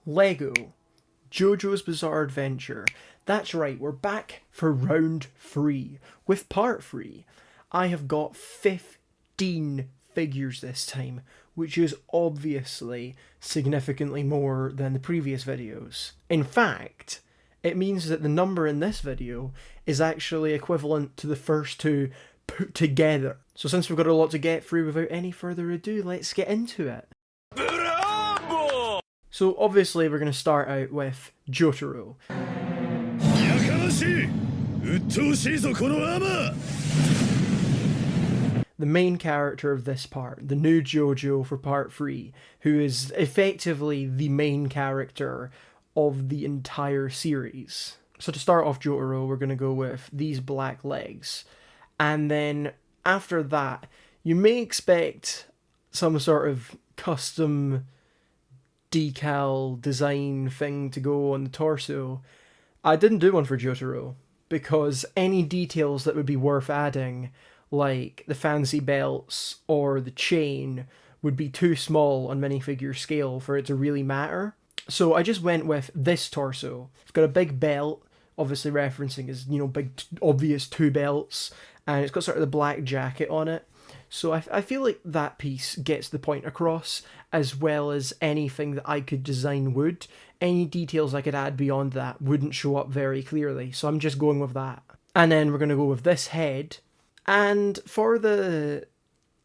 Lego, JoJo's Bizarre Adventure. That's right, we're back for round 3, with part 3. I have got 15 figures this time, which is obviously significantly more than the previous videos. In fact, it means that the number in this video is actually equivalent to the first two put together. So since we've got a lot to get through, without any further ado, let's get into it. Bravo! So obviously we're going to start out with Jotaro. The main character of this part, the new JoJo for part 3, who is effectively the main character of the entire series. So to start off Jotaro, we're going to go with these black legs. And then after that, you may expect some sort of custom decal design thing to go on the torso. I didn't do one for Jotaro, because any details that would be worth adding, like the fancy belts or the chain, would be too small on minifigure scale for it to really matter. So I just went with this torso. It's got a big belt, obviously referencing his, big obvious two belts, and it's got sort of the black jacket on it. So I feel like that piece gets the point across, as well as anything that I could design would. Any details I could add beyond that wouldn't show up very clearly, so I'm just going with that. And then we're going to go with this head. And for the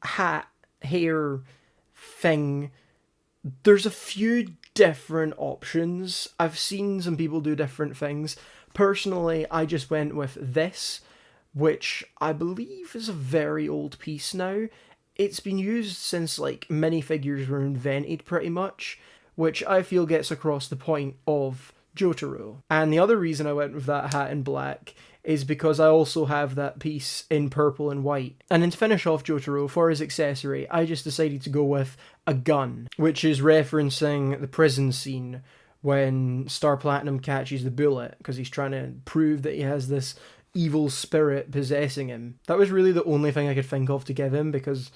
hat, hair thing, there's a few different options. I've seen some people do different things. Personally, I just went with this, which I believe is a very old piece now. It's been used since minifigures were invented pretty much, which I feel gets across the point of Jotaro. And the other reason I went with that hat in black is because I also have that piece in purple and white. And then to finish off Jotaro, for his accessory, I just decided to go with a gun, which is referencing the prison scene when Star Platinum catches the bullet, because he's trying to prove that he has this evil spirit possessing him. That was really the only thing I could think of to give him, because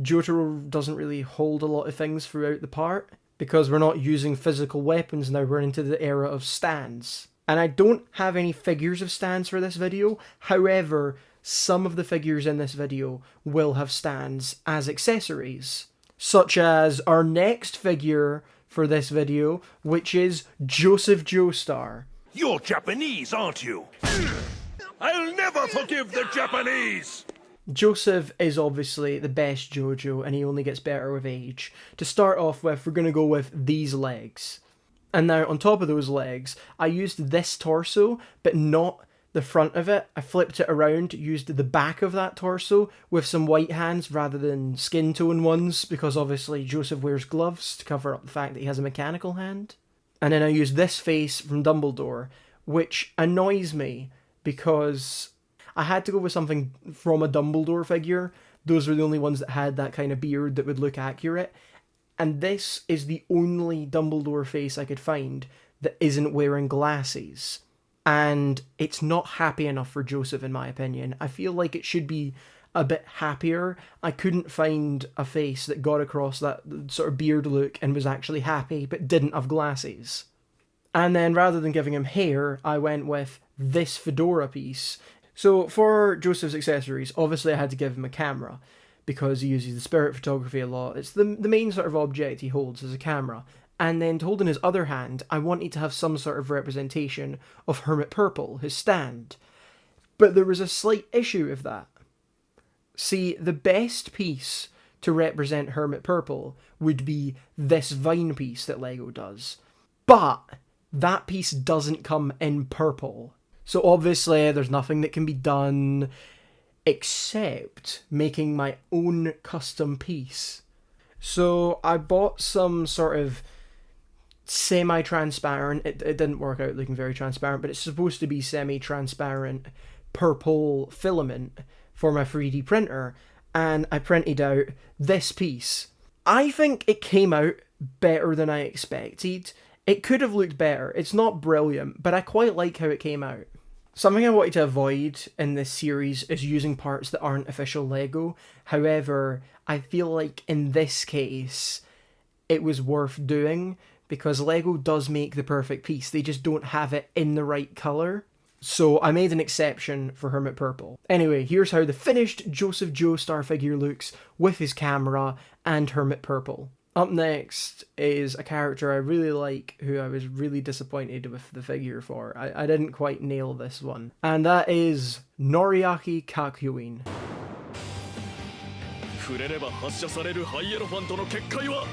Jotaro doesn't really hold a lot of things throughout the part, because we're not using physical weapons now, we're into the era of stands. And I don't have any figures of stands for this video, however, some of the figures in this video will have stands as accessories, such as our next figure for this video, which is Joseph Joestar. You're Japanese, aren't you? I'll never forgive the Japanese! Joseph is obviously the best JoJo, and he only gets better with age. To start off with, we're going to go with these legs. And now, on top of those legs, I used this torso, but not the front of it. I flipped it around, used the back of that torso with some white hands rather than skin tone ones, because obviously Joseph wears gloves to cover up the fact that he has a mechanical hand. And then I used this face from Dumbledore, which annoys me, because I had to go with something from a Dumbledore figure. Those were the only ones that had that kind of beard that would look accurate. And this is the only Dumbledore face I could find that isn't wearing glasses. And it's not happy enough for Joseph, in my opinion. I feel like it should be a bit happier. I couldn't find a face that got across that sort of beard look and was actually happy, but didn't have glasses. And then rather than giving him hair, I went with this fedora piece. So for Joseph's accessories, obviously I had to give him a camera, because he uses the spirit photography a lot. It's the main sort of object he holds as a camera. And then to hold in his other hand, I wanted to have some sort of representation of Hermit Purple, his stand. But there was a slight issue with that. See, the best piece to represent Hermit Purple would be this vine piece that Lego does. But that piece doesn't come in purple. So obviously there's nothing that can be done except making my own custom piece. So I bought some sort of semi-transparent, it didn't work out looking very transparent, but it's supposed to be semi-transparent purple filament for my 3D printer, and I printed out this piece. I think it came out better than I expected. It could have looked better. It's not brilliant, but I quite like how it came out. Something I wanted to avoid in this series is using parts that aren't official Lego. However, I feel like in this case, it was worth doing, because Lego does make the perfect piece. They just don't have it in the right colour. So I made an exception for Hermit Purple. Anyway, here's how the finished Joseph Joe star figure looks with his camera and Hermit Purple. Up next is a character I really like, who I was really disappointed with the figure for. I didn't quite nail this one. And that is Noriaki Kakyoin. 触れれば発射されるハイエロファントの結界は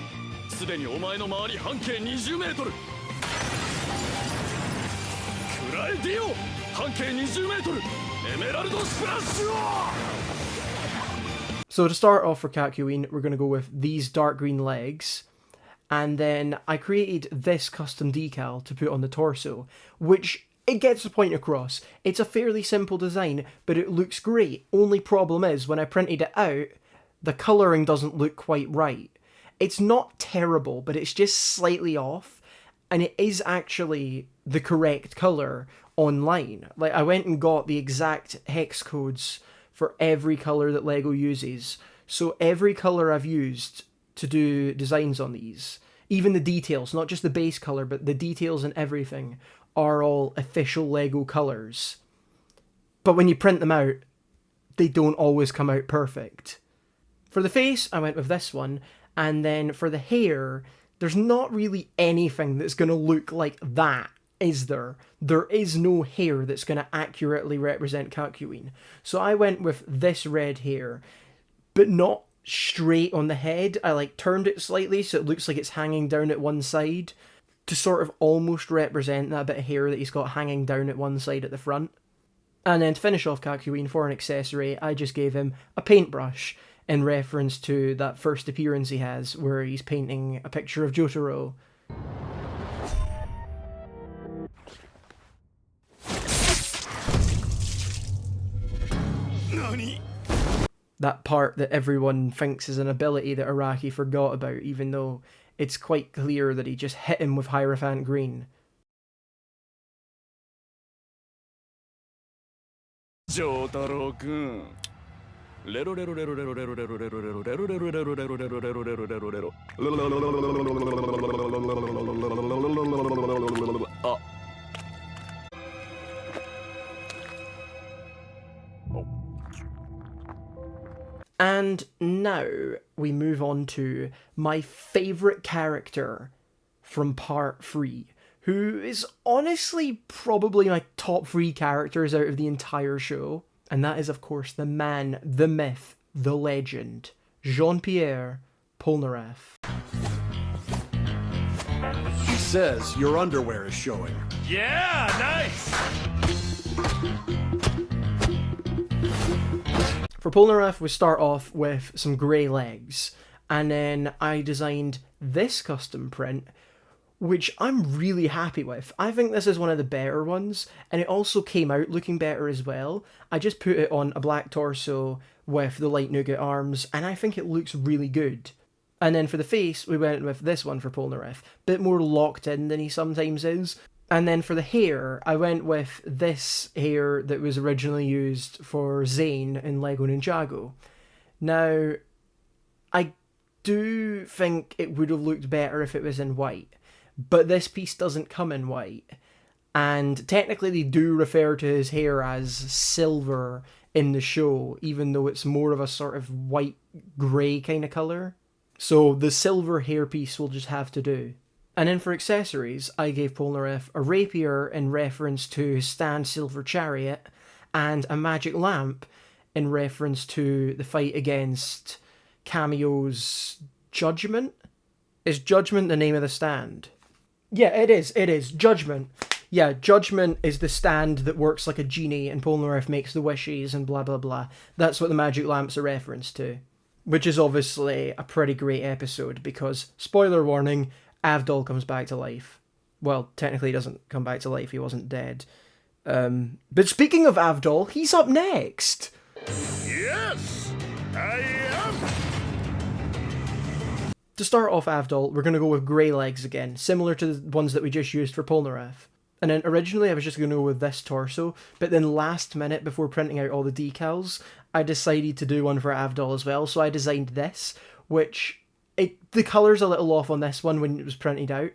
すでにお前の周り半径20メートル。クラエディオ半径20メートル。エメラルドスプラッシュを。So to start off for Kakyoin, we're going to go with these dark green legs, and then I created this custom decal to put on the torso, which it gets the point across. It's a fairly simple design, but it looks great. Only problem is, when I printed it out, the colouring doesn't look quite right. It's not terrible, but it's just slightly off, and it is actually the correct colour online. Like, I went and got the exact hex codes for every colour that Lego uses. So every colour I've used to do designs on these, even the details, not just the base colour, but the details and everything, are all official Lego colours. But when you print them out, they don't always come out perfect. For the face, I went with this one, and then for the hair, there's not really anything that's going to look like that, is there? There is no hair that's going to accurately represent Kakyoin. So I went with this red hair, but not straight on the head. I turned it slightly so it looks like it's hanging down at one side to sort of almost represent that bit of hair that he's got hanging down at one side at the front. And then to finish off Kakyoin for an accessory, I just gave him a paintbrush in reference to that first appearance he has where he's painting a picture of Jotaro. That part that everyone thinks is an ability that Araki forgot about, even though it's quite clear that he just hit him with Hierophant Green. Jotaro-kun. Lero lero lero lero lero lero lero lero lero lero lero lero lero lero lero lero. Ah. And now we move on to my favourite character from part 3, who is honestly probably my top 3 characters out of the entire show. And that is, of course, the man, the myth, the legend, Jean-Pierre Polnareff. He says your underwear is showing. Yeah, nice! For Polnareff, we start off with some grey legs, and then I designed this custom print, which I'm really happy with. I think this is one of the better ones, and it also came out looking better as well. I just put it on a black torso with the light nougat arms, and I think it looks really good. And then for the face, we went with this one for Polnareff, bit more locked in than he sometimes is. And then for the hair, I went with this hair that was originally used for Zane in Lego Ninjago. Now, I do think it would have looked better if it was in white, but this piece doesn't come in white. And technically they do refer to his hair as silver in the show, even though it's more of a sort of white-grey kind of colour. So the silver hairpiece will just have to do. And then for accessories, I gave Polnareff a rapier in reference to Stan's Silver Chariot, and a magic lamp in reference to the fight against Cameo's Judgment? Is Judgment the name of the stand? Yeah, it is. Judgment. Yeah, Judgment is the stand that works like a genie, and Polnareff makes the wishes and blah blah blah. That's what the magic lamp's a reference to. Which is obviously a pretty great episode, because, spoiler warning, Avdol comes back to life. Well, technically he doesn't come back to life, he wasn't dead. But speaking of Avdol, he's up next! Yes, I am! To start off Avdol, we're going to go with grey legs again, similar to the ones that we just used for Polnareff. And then originally I was just going to go with this torso, but then last minute, before printing out all the decals, I decided to do one for Avdol as well, so I designed this, which... the colour's a little off on this one when it was printed out,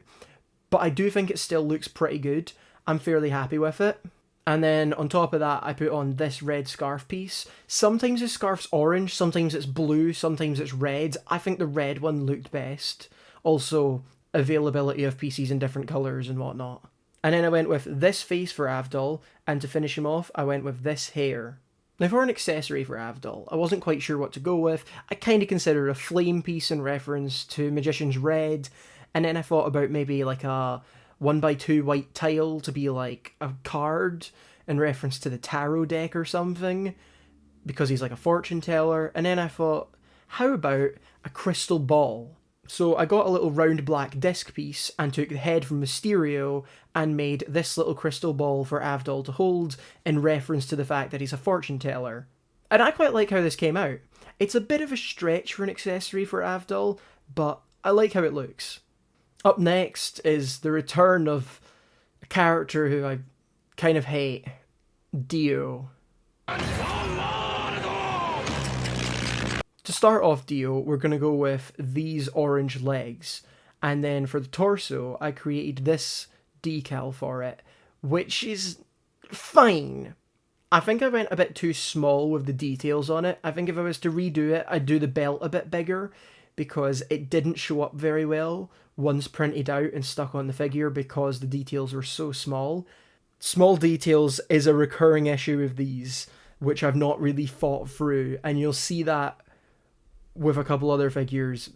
but I do think it still looks pretty good. I'm fairly happy with it. And then on top of that, I put on this red scarf piece. Sometimes the scarf's orange, sometimes it's blue, sometimes it's red. I think the red one looked best. Also, availability of pieces in different colours and whatnot. And then I went with this face for Avdol, and to finish him off, I went with this hair. Now for an accessory for Avdol, I wasn't quite sure what to go with. I kind of considered a flame piece in reference to Magician's Red, and then I thought about maybe like a 1x2 white tile to be like a card in reference to the tarot deck or something, because he's like a fortune teller. And then I thought, how about a crystal ball? So I got a little round black disc piece and took the head from Mysterio and made this little crystal ball for Avdol to hold in reference to the fact that he's a fortune teller. And I quite like how this came out. It's a bit of a stretch for an accessory for Avdol, but I like how it looks. Up next is the return of a character who I kind of hate, Dio. To start off Dio, we're going to go with these orange legs. And then for the torso, I created this decal for it, which is fine. I think I went a bit too small with the details on it. I think if I was to redo it, I'd do the belt a bit bigger, because it didn't show up very well once printed out and stuck on the figure because the details were so small. Small details is a recurring issue with these, which I've not really thought through, and you'll see that with a couple other figures,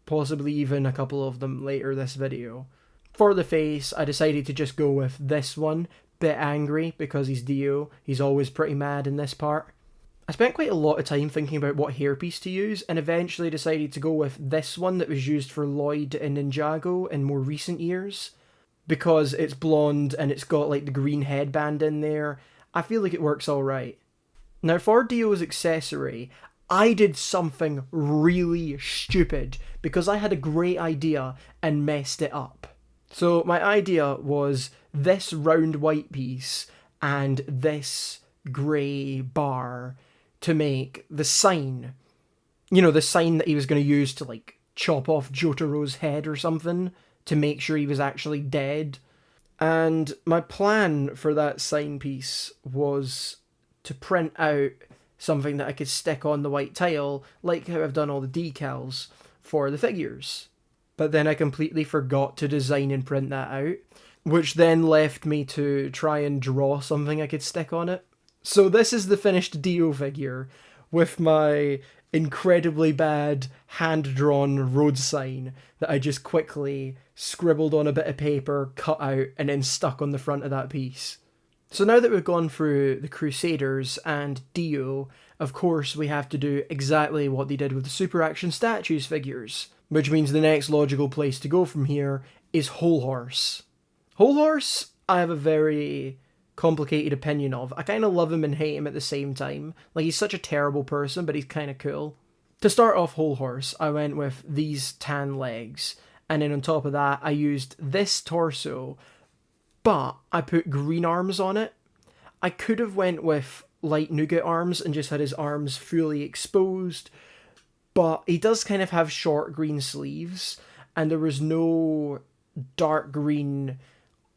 possibly even a couple of them later this video. For the face, I decided to just go with this one, bit angry because he's Dio, he's always pretty mad in this part. I spent quite a lot of time thinking about what hairpiece to use, and eventually decided to go with this one that was used for Lloyd and Ninjago in more recent years. Because it's blonde and it's got like the green headband in there, I feel like it works alright. Now for Dio's accessory, I did something really stupid because I had a great idea and messed it up. So my idea was this round white piece and this grey bar to make the sign. You know, the sign that he was going to use to like chop off Jotaro's head or something to make sure he was actually dead. And my plan for that sign piece was to print out something that I could stick on the white tile, like how I've done all the decals for the figures. But then I completely forgot to design and print that out, which then left me to try and draw something I could stick on it. So this is the finished Dio figure, with my incredibly bad hand-drawn road sign that I just quickly scribbled on a bit of paper, cut out, and then stuck on the front of that piece. So now that we've gone through the Crusaders and Dio, of course we have to do exactly what they did with the Super Action Statues figures, which means the next logical place to go from here is Whole Horse. Whole Horse, I have a very complicated opinion of. I kind of love him and hate him at the same time. Like, he's such a terrible person, but he's kind of cool. To start off Whole Horse, I went with these tan legs, and then on top of that I used this torso, but I put green arms on it. I could have went with light nougat arms and just had his arms fully exposed, but he does kind of have short green sleeves, and there was no dark green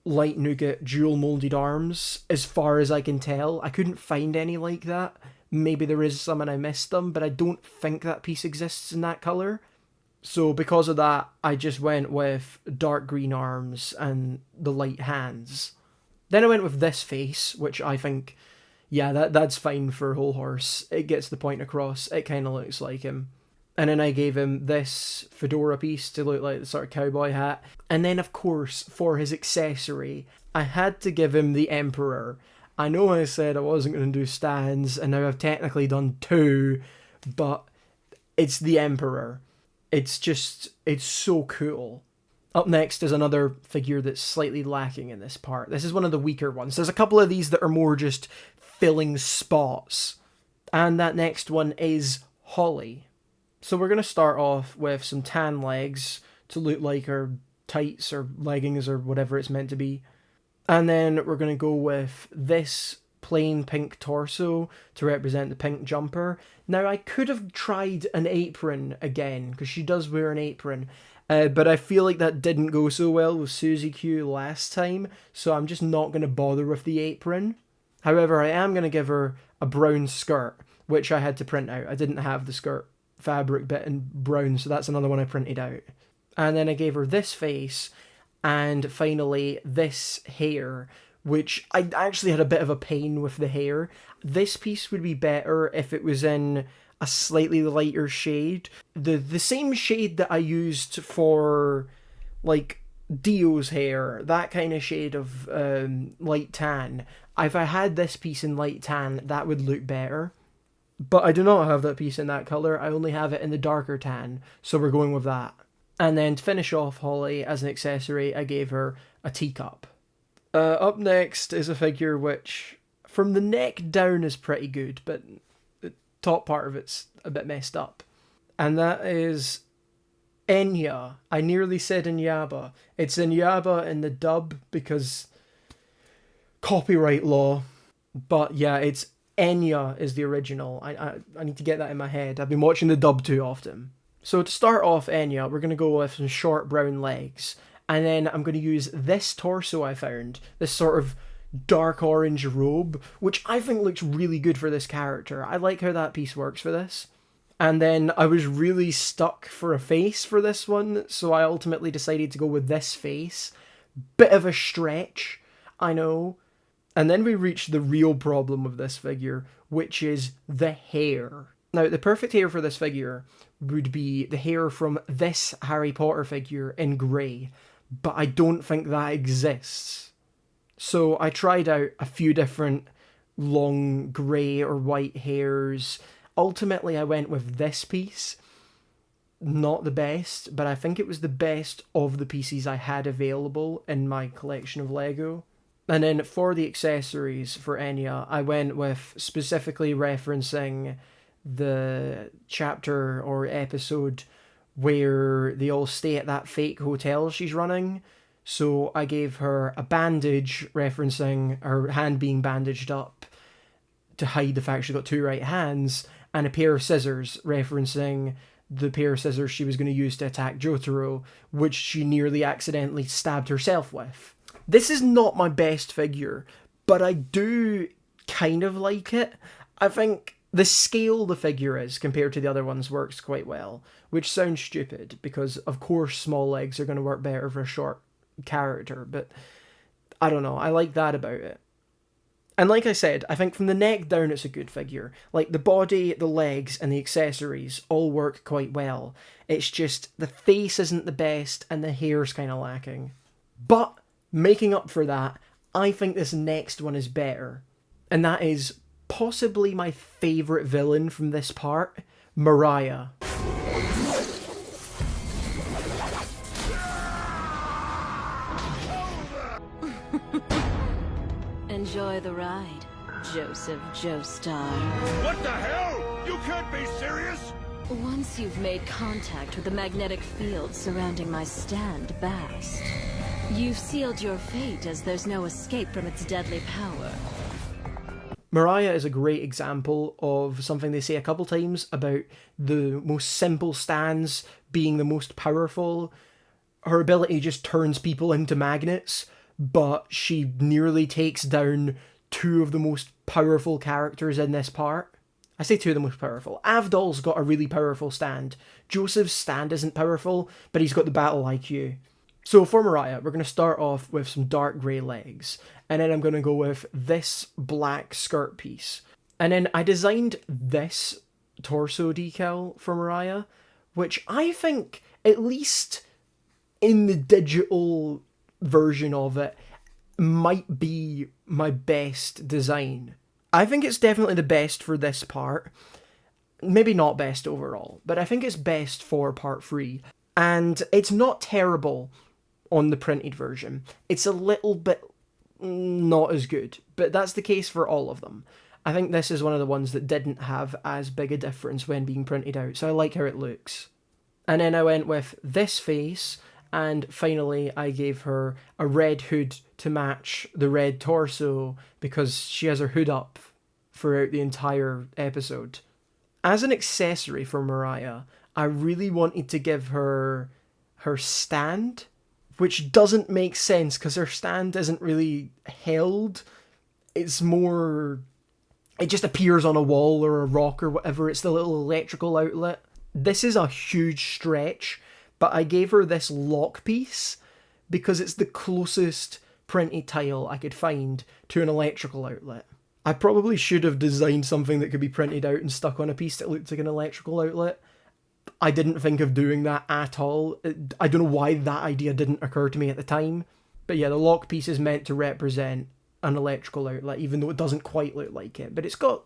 light nougat dual molded arms as far as I can tell. I couldn't find any like that. Maybe there is some and I missed them, but I don't think that piece exists in that colour. So because of that, I just went with dark green arms and the light hands. Then I went with this face, which I think, yeah, that's fine for Whole Horse. It gets the point across. It kind of looks like him. And then I gave him this fedora piece to look like the sort of cowboy hat. And then, of course, for his accessory, I had to give him the Emperor. I know I said I wasn't going to do stands, and now I've technically done 2, but it's the Emperor. It's so cool. Up next is another figure that's slightly lacking in this part. This is one of the weaker ones. There's a couple of these that are more just filling spots. And that next one is Holly. So we're going to start off with some tan legs to look like her tights or leggings or whatever it's meant to be. And then we're going to go with this plain pink torso to represent the pink jumper. Now I could have tried an apron again, because she does wear an apron, But I feel like that didn't go so well with Suzy Q last time, so I'm just not going to bother with the apron. However, I am going to give her a brown skirt, which I had to print out. I didn't have the skirt fabric bit in brown, so that's another one I printed out. And then I gave her this face, and finally this hair, which I actually had a bit of a pain with the hair. This piece would be better if it was in a slightly lighter shade. The same shade that I used for, like, Dio's hair, that kind of shade of light tan. If I had this piece in light tan, that would look better. But I do not have that piece in that colour, I only have it in the darker tan, so we're going with that. And then to finish off Holly, as an accessory, I gave her a teacup. Up next is a figure which, from the neck down, is pretty good, but the top part of it's a bit messed up. And that is Enya. I nearly said Inyaba. It's Inyaba in the dub because copyright law. But yeah, it's Enya is the original. I need to get that in my head. I've been watching the dub too often. So to start off Enya, we're going to go with some short brown legs. And then I'm going to use this torso I found. This sort of dark orange robe, which I think looks really good for this character. I like how that piece works for this. And then I was really stuck for a face for this one, so I ultimately decided to go with this face. Bit of a stretch, I know. And then we reach the real problem of this figure, which is the hair. Now, the perfect hair for this figure would be the hair from this Harry Potter figure in grey, but I don't think that exists. So I tried out a few different long grey or white hairs. Ultimately, I went with this piece. Not the best, but I think it was the best of the pieces I had available in my collection of Lego. And then for the accessories for Enya, I went with specifically referencing the chapter or episode where they all stay at that fake hotel she's running. So I gave her a bandage referencing her hand being bandaged up to hide the fact she got two right hands, and a pair of scissors referencing the pair of scissors she was going to use to attack Jotaro, which she nearly accidentally stabbed herself with. This is not my best figure, but I do kind of like it. I think the scale the figure is compared to the other ones works quite well, which sounds stupid because of course small legs are going to work better for a short character, but I don't know, I like that about it. And like I said, I think from the neck down it's a good figure. Like the body, the legs and the accessories all work quite well. It's just the face isn't the best and the hair's kind of lacking. But making up for that, I think this next one is better. And that is possibly my favourite villain from this part, Mariah. Enjoy the ride, Joseph Joestar. What the hell? You can't be serious! Once you've made contact with the magnetic field surrounding my stand, Bast, you've sealed your fate as there's no escape from its deadly power. Mariah is a great example of something they say a couple times about the most simple stands being the most powerful. Her ability just turns people into magnets, but she nearly takes down two of the most powerful characters in this part. I say two of the most powerful. Avdol's got a really powerful stand. Joseph's stand isn't powerful, but he's got the battle IQ. So for Mariah, we're going to start off with some dark grey legs, and then I'm going to go with this black skirt piece. And then I designed this torso decal for Mariah, which I think, at least in the digital version of it, might be my best design. I think it's definitely the best for this part. Maybe not best overall, but I think it's best for part 3. And it's not terrible on the printed version. It's a little bit not as good, but that's the case for all of them. I think this is one of the ones that didn't have as big a difference when being printed out, so I like how it looks. And then I went with this face, and finally I gave her a red hood to match the red torso because she has her hood up throughout the entire episode. As an accessory for Mariah, I really wanted to give her her stand, which doesn't make sense because her stand isn't really held. It's more, it just appears on a wall or a rock or whatever. It's the little electrical outlet. This is a huge stretch, but I gave her this lock piece because it's the closest printed tile I could find to an electrical outlet. I probably should have designed something that could be printed out and stuck on a piece that looked like an electrical outlet. I didn't think of doing that at all. I don't know why that idea didn't occur to me at the time. But yeah, the lock piece is meant to represent an electrical outlet, even though it doesn't quite look like it. But it's got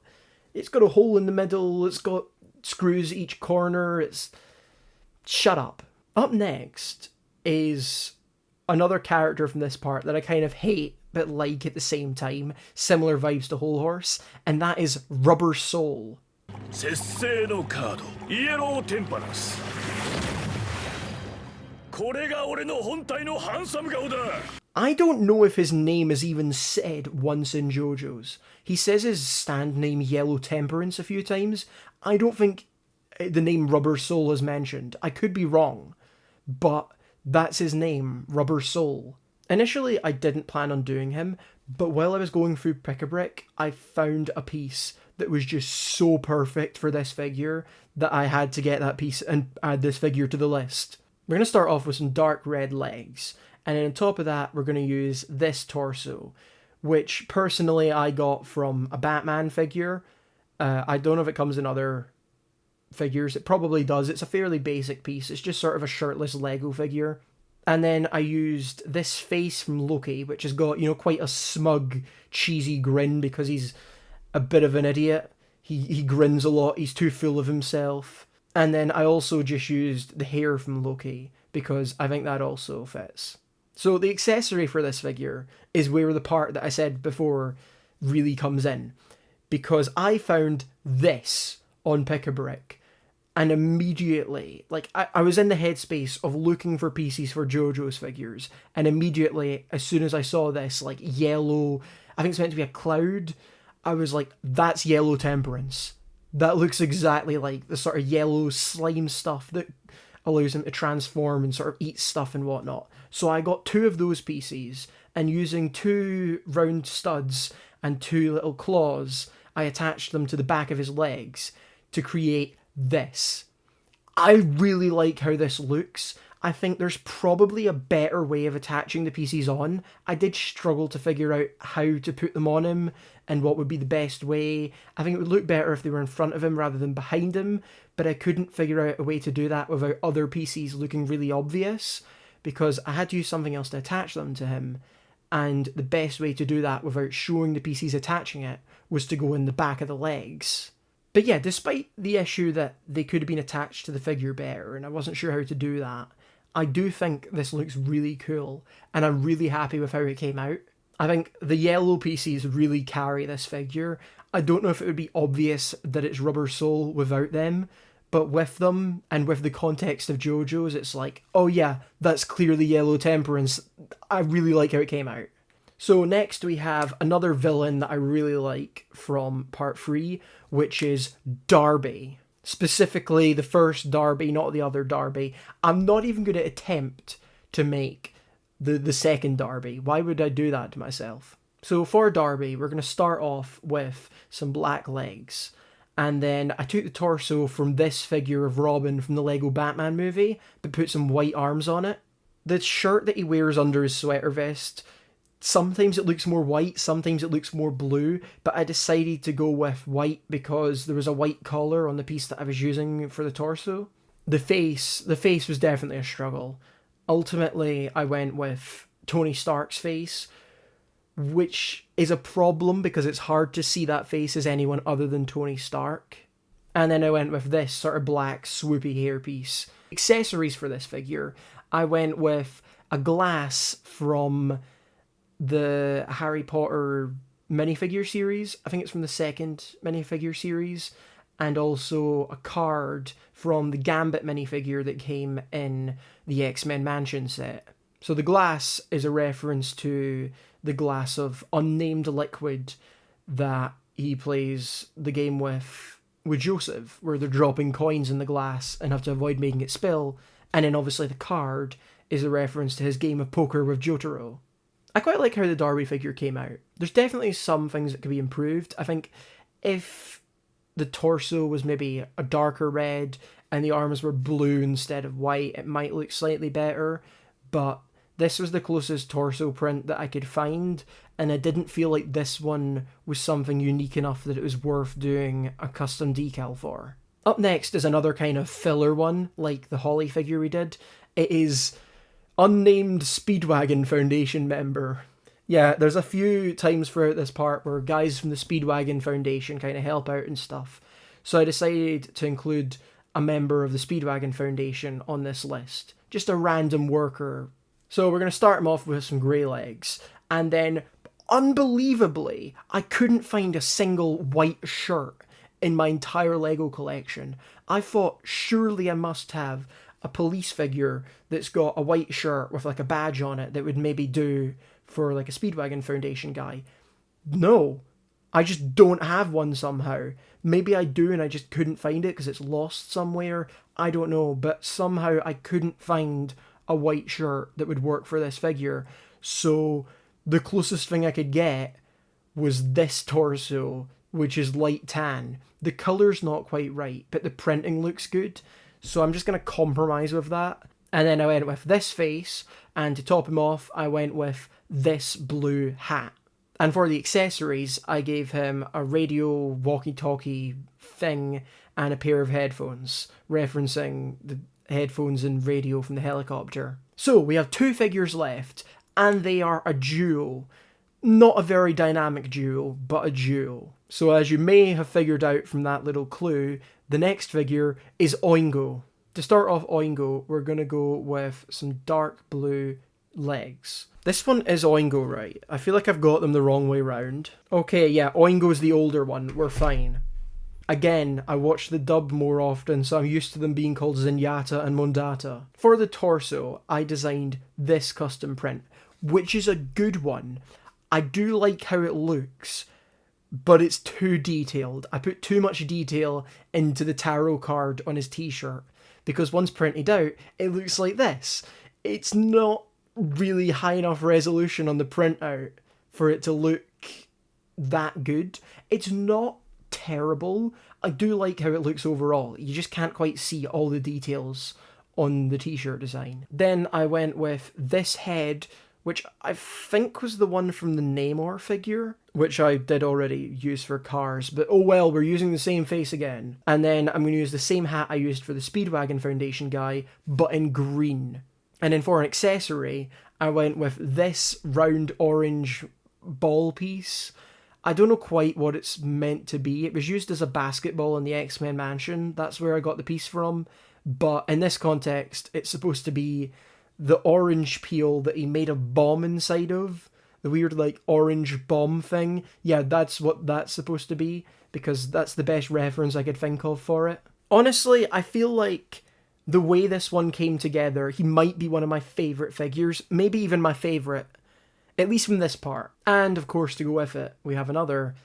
a hole in the middle, it's got screws at each corner, it's... Shut up. Up next is another character from this part that I kind of hate but like at the same time, similar vibes to Whole Horse, and that is Rubber Soul. 節制のカードイエローテンパランスこれが俺の本体のハンサム顔だ I don't know if his name is even said once in JoJo's. He says his stand name Yellow Temperance a few times. I don't think the name Rubber Soul is mentioned. I could be wrong, but that's his name, Rubber Soul. Initially, I didn't plan on doing him, but while I was going through Pick-a-Brick, I found a piece that was just so perfect for this figure that I had to get that piece and add this figure to the list. We're going to start off with some dark red legs, and then on top of that, we're going to use this torso, which personally I got from a Batman figure. I don't know if it comes in other figures. It probably does. It's a fairly basic piece. It's just sort of a shirtless Lego figure. And then I used this face from Loki, which has got, quite a smug, cheesy grin because he's a bit of an idiot. He grins a lot. He's too full of himself. And then I also just used the hair from Loki because I think that also fits. So the accessory for this figure is where the part that I said before really comes in. Because I found this on Pick-a-Brick. And immediately, I was in the headspace of looking for pieces for JoJo's figures. And immediately, as soon as I saw this, yellow, I think it's meant to be a cloud, I was like, that's Yellow Temperance. That looks exactly like the sort of yellow slime stuff that allows him to transform and sort of eat stuff and whatnot. So I got 2 of those pieces, and using 2 round studs and 2 little claws, I attached them to the back of his legs to create this. I really like how this looks. I think there's probably a better way of attaching the pieces on. I did struggle to figure out how to put them on him and what would be the best way. I think it would look better if they were in front of him rather than behind him, but I couldn't figure out a way to do that without other pieces looking really obvious, because I had to use something else to attach them to him, and the best way to do that without showing the pieces attaching it was to go in the back of the legs. But yeah, despite the issue that they could have been attached to the figure better, and I wasn't sure how to do that, I do think this looks really cool, and I'm really happy with how it came out. I think the yellow pieces really carry this figure. I don't know if it would be obvious that it's Rubber Soul without them, but with them, and with the context of JoJo's, it's like, oh yeah, that's clearly Yellow Temperance. I really like how it came out. So next we have another villain that I really like from part 3, which is Darby. Specifically the first Darby, not the other Darby. I'm not even going to attempt to make the second Darby. Why would I do that to myself? So for Darby, we're going to start off with some black legs. And then I took the torso from this figure of Robin from the Lego Batman movie, but put some white arms on it. The shirt that he wears under his sweater vest, sometimes it looks more white, sometimes it looks more blue, but I decided to go with white because there was a white collar on the piece that I was using for the torso. The face was definitely a struggle. Ultimately, I went with Tony Stark's face, which is a problem because it's hard to see that face as anyone other than Tony Stark. And then I went with this sort of black swoopy hairpiece. Accessories for this figure, I went with a glass from the Harry Potter minifigure series. I think it's from the second minifigure series. And also a card from the Gambit minifigure that came in the X-Men Mansion set. So the glass is a reference to the glass of unnamed liquid that he plays the game with Joseph, where they're dropping coins in the glass and have to avoid making it spill. And then obviously the card is a reference to his game of poker with Jotaro. I quite like how the Darby figure came out. There's definitely some things that could be improved. I think if the torso was maybe a darker red and the arms were blue instead of white, it might look slightly better. But this was the closest torso print that I could find, and I didn't feel like this one was something unique enough that it was worth doing a custom decal for. Up next is another kind of filler one, like the Holly figure we did. It is unnamed Speedwagon Foundation member. Yeah, there's a few times throughout this part where guys from the Speedwagon Foundation kind of help out and stuff. So I decided to include a member of the Speedwagon Foundation on this list. Just a random worker. So we're going to start him off with some grey legs. And then, unbelievably, I couldn't find a single white shirt in my entire Lego collection. I thought, surely I must have a police figure that's got a white shirt with like a badge on it that would maybe do for like a Speedwagon Foundation guy. No, I just don't have one somehow. Maybe I do and I just couldn't find it because it's lost somewhere. I don't know, but somehow I couldn't find a white shirt that would work for this figure. So the closest thing I could get was this torso, which is light tan. The colour's not quite right, but the printing looks good. So I'm just going to compromise with that. And then I went with this face, and to top him off, I went with this blue hat. And for the accessories, I gave him a radio walkie-talkie thing and a pair of headphones, referencing the headphones and radio from the helicopter. So we have 2 figures left, and they are a duo. Not a very dynamic duo, but a duo. So as you may have figured out from that little clue, the next figure is Oingo. To start off Oingo, we're going to go with some dark blue legs. This one is Oingo, right? I feel like I've got them the wrong way round. Okay, yeah, Oingo's the older one. We're fine. Again, I watch the dub more often, so I'm used to them being called Zenyatta and Mondata. For the torso, I designed this custom print, which is a good one. I do like how it looks, but it's too detailed. I put too much detail into the tarot card on his t-shirt, because once printed out, it looks like this. It's not really high enough resolution on the printout for it to look that good. It's not terrible. I do like how it looks overall. You just can't quite see all the details on the t-shirt design. Then I went with this head, which I think was the one from the Namor figure, which I did already use for cars, but oh well, we're using the same face again. And then I'm going to use the same hat I used for the Speedwagon Foundation guy, but in green. And then for an accessory, I went with this round orange ball piece. I don't know quite what it's meant to be. It was used as a basketball in the X-Men mansion. That's where I got the piece from. But in this context, it's supposed to be the orange peel that he made a bomb inside of. The weird, like, orange bomb thing. Yeah, that's what that's supposed to be, because that's the best reference I could think of for it. Honestly, I feel like the way this one came together, he might be one of my favourite figures. Maybe even my favourite. At least from this part. And, of course, to go with it, we have another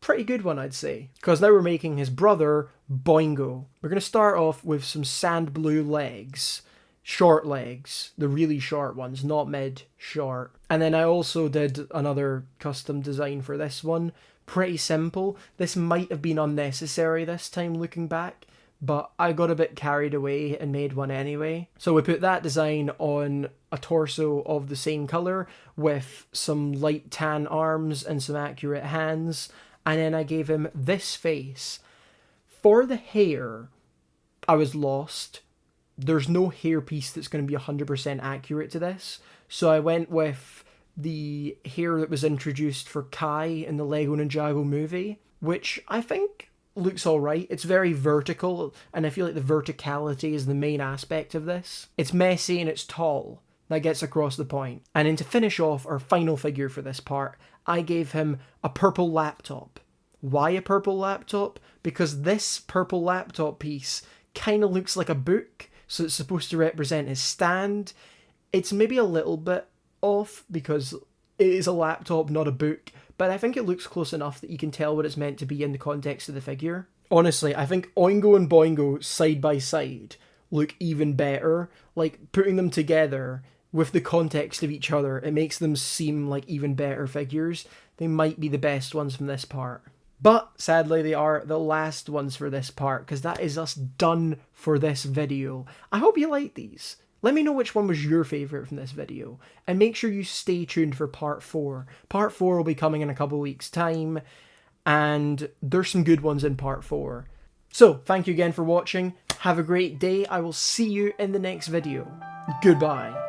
pretty good one, I'd say. Because now we're making his brother, Boingo. We're going to start off with some sand blue legs. Short legs. The really short ones, not mid, short. And then I also did another custom design for this one. Pretty simple. This might have been unnecessary this time looking back, but I got a bit carried away and made one anyway. So we put that design on a torso of the same colour with some light tan arms and some accurate hands. And then I gave him this face. For the hair, I was lost. There's no hairpiece that's going to be 100% accurate to this. So I went with the hair that was introduced for Kai in the Lego Ninjago movie, which I think looks alright. It's very vertical, and I feel like the verticality is the main aspect of this. It's messy and it's tall. That gets across the point. And then to finish off our final figure for this part, I gave him a purple laptop. Why a purple laptop? Because this purple laptop piece kind of looks like a book, so it's supposed to represent his stand. It's maybe a little bit off because it is a laptop, not a book, but I think it looks close enough that you can tell what it's meant to be in the context of the figure. Honestly, I think Oingo and Boingo side by side look even better. Like, putting them together with the context of each other, it makes them seem like even better figures. They might be the best ones from this part. But sadly, they are the last ones for this part, because that is us done for this video. I hope you like these. Let me know which one was your favourite from this video, and make sure you stay tuned for part 4. Part 4 will be coming in a couple weeks' time, and there's some good ones in part 4. So, thank you again for watching, have a great day, I will see you in the next video. Goodbye.